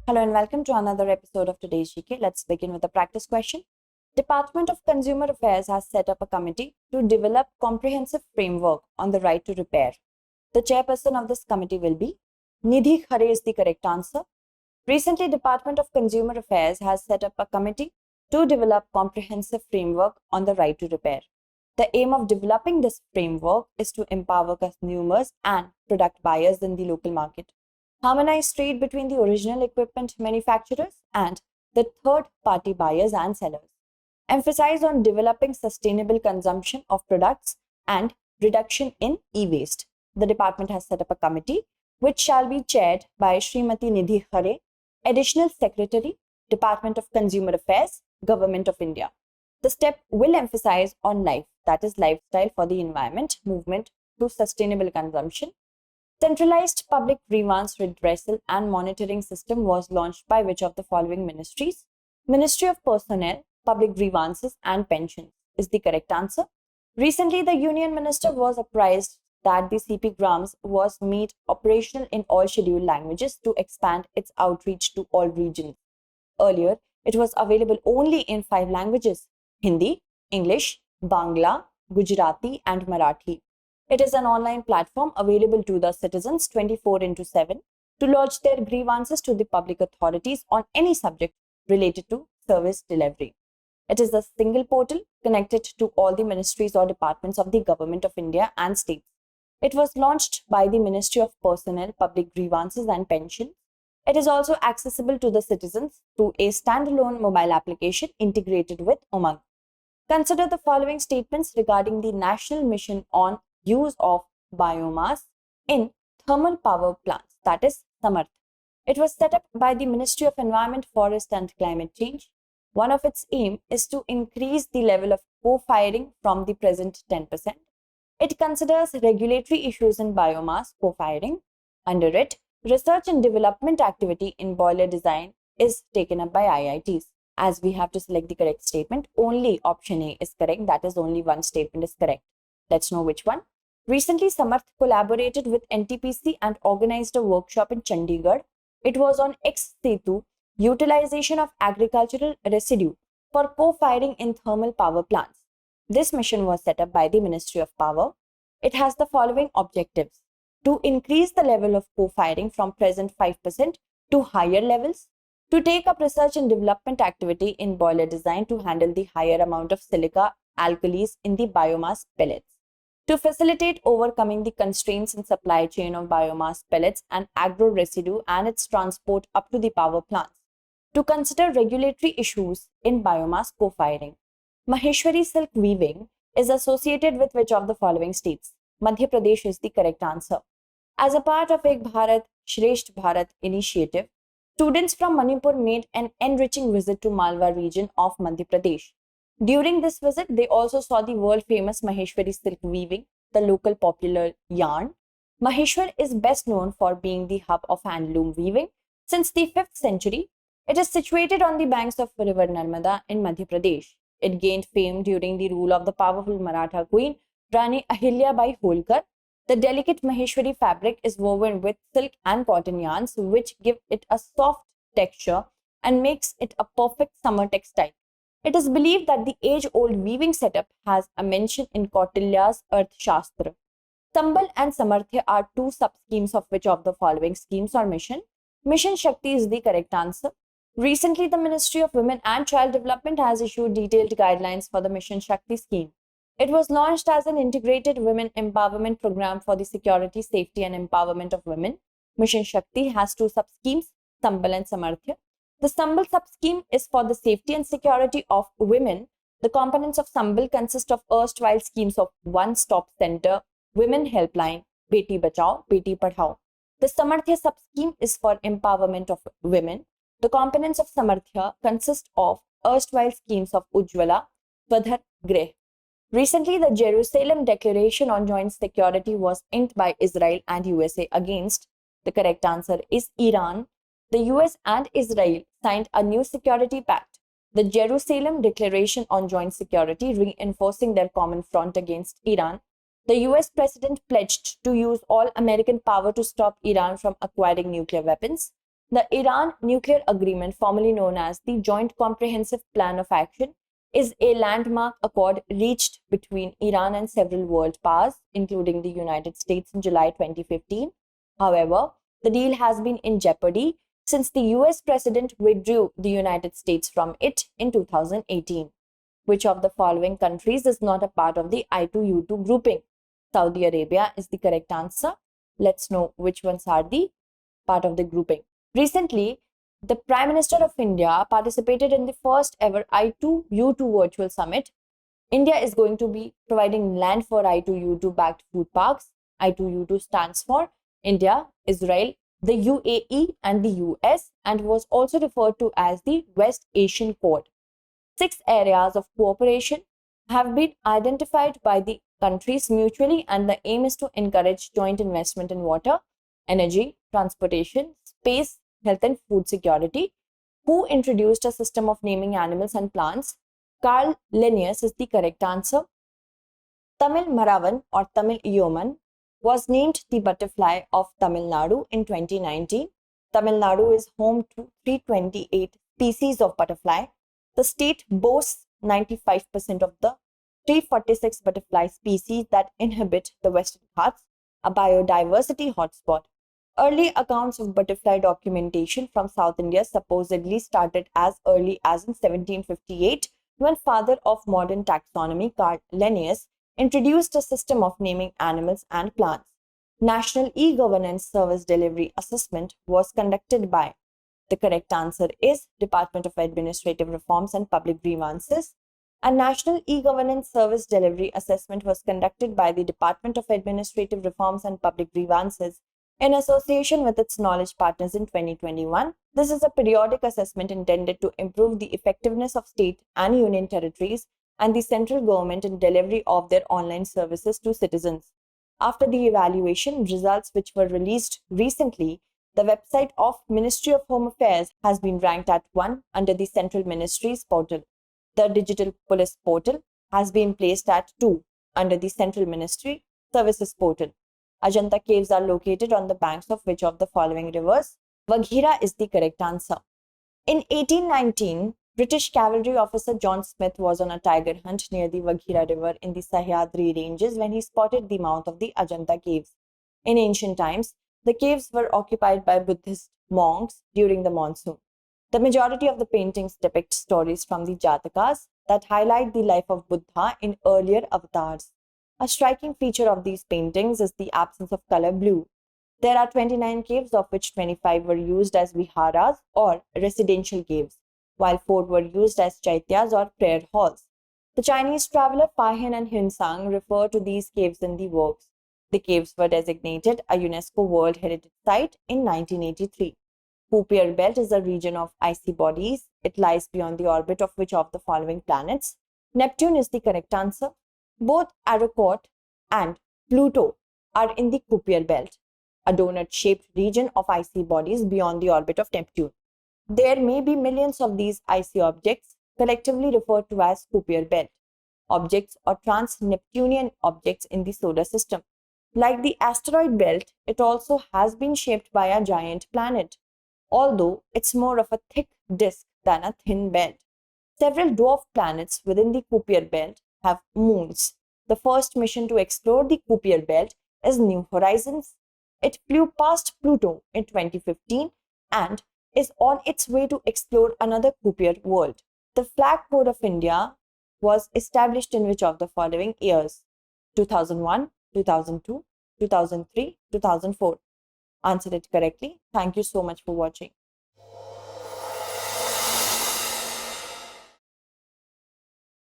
Hello and welcome to another episode of today's GK. Let's begin with a practice question. Department of Consumer Affairs has set up a committee to develop comprehensive framework on the right to repair. The chairperson of this committee will be Nidhi Khare is the correct answer. Recently, Department of Consumer Affairs has set up a committee to develop comprehensive framework on the right to repair. The aim of developing this framework is to empower consumers and product buyers in the local market, harmonize trade between the original equipment manufacturers and the third-party buyers and sellers, emphasize on developing sustainable consumption of products and reduction in e-waste. The department has set up a committee which shall be chaired by Srimati Nidhi Khare, Additional Secretary, Department of Consumer Affairs, Government of India. The step will emphasize on life, that is lifestyle for the environment, movement to sustainable consumption. Centralized public grievance redressal and monitoring system was launched by which of the following ministries? Ministry of Personnel, Public Grievances and Pensions is the correct answer. Recently, the Union Minister was apprised that the CP Grams was made operational in all scheduled languages to expand its outreach to all regions. Earlier, it was available only in 5 languages: Hindi, English, Bangla, Gujarati and Marathi. It is an online platform available to the citizens 24/7 to lodge their grievances to the public authorities on any subject related to service delivery. It is a single portal connected to all the ministries or departments of the Government of India and states. It was launched by the Ministry of Personnel, Public Grievances and Pensions. It is also accessible to the citizens through a standalone mobile application integrated with Umang. Consider the following statements regarding the National Mission on Use of Biomass in Thermal Power Plants, that is Samarth. It was set up by the Ministry of Environment, Forest and Climate Change. One of its aim is to increase the level of co-firing from the present 10%. It considers regulatory issues in biomass co-firing. Under it, research and development activity in boiler design is taken up by IITs. As we have to select the correct statement, only option A is correct, that is only one statement is correct. Let's know which one. Recently, Samarth collaborated with NTPC and organized a workshop in Chandigarh. It was on ex-situ utilization of agricultural residue for co-firing in thermal power plants. This mission was set up by the Ministry of Power. It has the following objectives: to increase the level of co-firing from present 5% to higher levels, to take up research and development activity in boiler design to handle the higher amount of silica alkalis in the biomass pellets, to facilitate overcoming the constraints in supply chain of biomass pellets and agro residue and its transport up to the power plants, to consider regulatory issues in biomass co-firing. Maheshwari silk weaving is associated with which of the following states? Madhya Pradesh is the correct answer. As a part of Ek Bharat, Shresht Bharat initiative, students from Manipur made an enriching visit to Malwa region of Madhya Pradesh. During this visit, they also saw the world-famous Maheshwari silk weaving, the local popular yarn. Maheshwar is best known for being the hub of handloom weaving. Since the 5th century, it is situated on the banks of river Narmada in Madhya Pradesh. It gained fame during the rule of the powerful Maratha queen Rani Ahilya Bai Holkar. The delicate Maheshwari fabric is woven with silk and cotton yarns, which give it a soft texture and makes it a perfect summer textile. It is believed that the age-old weaving setup has a mention in Kautilya's Earth Shastra. Sambal and Samarthya are 2 sub-schemes of which of the following schemes or mission? Mission Shakti is the correct answer. Recently, the Ministry of Women and Child Development has issued detailed guidelines for the Mission Shakti scheme. It was launched as an integrated women empowerment program for the security, safety and empowerment of women. Mission Shakti has 2 sub-schemes, Sambal and Samarthya. The Sambal sub-scheme is for the safety and security of women. The components of Sambal consist of erstwhile schemes of one-stop center, women helpline, Beti Bachao, Beti Padhao. The Samarthya sub-scheme is for empowerment of women. The components of Samarthya consist of erstwhile schemes of Ujjwala, Swadhar, Greh. Recently, the Jerusalem Declaration on Joint Security was inked by Israel and USA against. The correct answer is Iran. The US and Israel signed a new security pact, the Jerusalem Declaration on Joint Security, reinforcing their common front against Iran. The US president pledged to use all American power to stop Iran from acquiring nuclear weapons. The Iran Nuclear Agreement, formerly known as the Joint Comprehensive Plan of Action, is a landmark accord reached between Iran and several world powers, including the United States, in July 2015. However, the deal has been in jeopardy since the US president withdrew the United States from it in 2018. Which of the following countries is not a part of the I2U2 grouping? Saudi Arabia is the correct answer. Let's know which ones are the part of the grouping. Recently, the Prime Minister of India participated in the first ever I2U2 virtual summit. India is going to be providing land for I2U2 backed food parks. I2U2 stands for India, Israel, the UAE and the US, and was also referred to as the West Asian Quad. 6 areas of cooperation have been identified by the countries mutually, and the aim is to encourage joint investment in water, energy, transportation, space, health and food security. Who introduced a system of naming animals and plants? Carl Linnaeus is the correct answer. Tamil Maravan or Tamil Yeoman was named the butterfly of Tamil Nadu in 2019. Tamil Nadu is home to 328 species of butterfly. The state boasts 95% of the 346 butterfly species that inhabit the Western Ghats, a biodiversity hotspot. Early accounts of butterfly documentation from South India supposedly started as early as in 1758, when father of modern taxonomy, Carl Linnaeus, introduced a system of naming animals and plants. National E-Governance Service Delivery Assessment was conducted by. The correct answer is Department of Administrative Reforms and Public Grievances. A National E-Governance Service Delivery Assessment was conducted by the Department of Administrative Reforms and Public Grievances in association with its knowledge partners in 2021. This is a periodic assessment intended to improve the effectiveness of state and union territories and the central government in delivery of their online services to citizens. After the evaluation results, which were released recently, the website of Ministry of Home Affairs has been ranked at 1 under the Central Ministries portal. The Digital Police portal has been placed at 2 under the Central Ministry Services portal. Ajanta caves are located on the banks of which of the following rivers? Vaghira is the correct answer. In 1819, British cavalry officer John Smith was on a tiger hunt near the Vaghira River in the Sahyadri ranges when he spotted the mouth of the Ajanta caves. In ancient times, the caves were occupied by Buddhist monks during the monsoon. The majority of the paintings depict stories from the Jatakas that highlight the life of Buddha in earlier avatars. A striking feature of these paintings is the absence of color blue. There are 29 caves, of which 25 were used as viharas or residential caves, while 4 were used as chaityas or prayer halls. The Chinese traveler Fa Hin and Hunsang refer to these caves in the works. The caves were designated a UNESCO World Heritage Site in 1983. Kuiper Belt is a region of icy bodies. It lies beyond the orbit of which of the following planets? Neptune is the correct answer. Both Arrokoth and Pluto are in the Kuiper Belt, a donut-shaped region of icy bodies beyond the orbit of Neptune. There may be millions of these icy objects, collectively referred to as Kuiper Belt objects or trans-Neptunian objects in the solar system. Like the asteroid belt, it also has been shaped by a giant planet, although it's more of a thick disk than a thin belt. Several dwarf planets within the Kuiper Belt have moons. The first mission to explore the Kuiper Belt is New Horizons. It flew past Pluto in 2015 and is on its way to explore another Kuiper world. The flag code of India was established in which of the following years? 2001, 2002, 2003, 2004. Answer it correctly. Thank you so much for watching.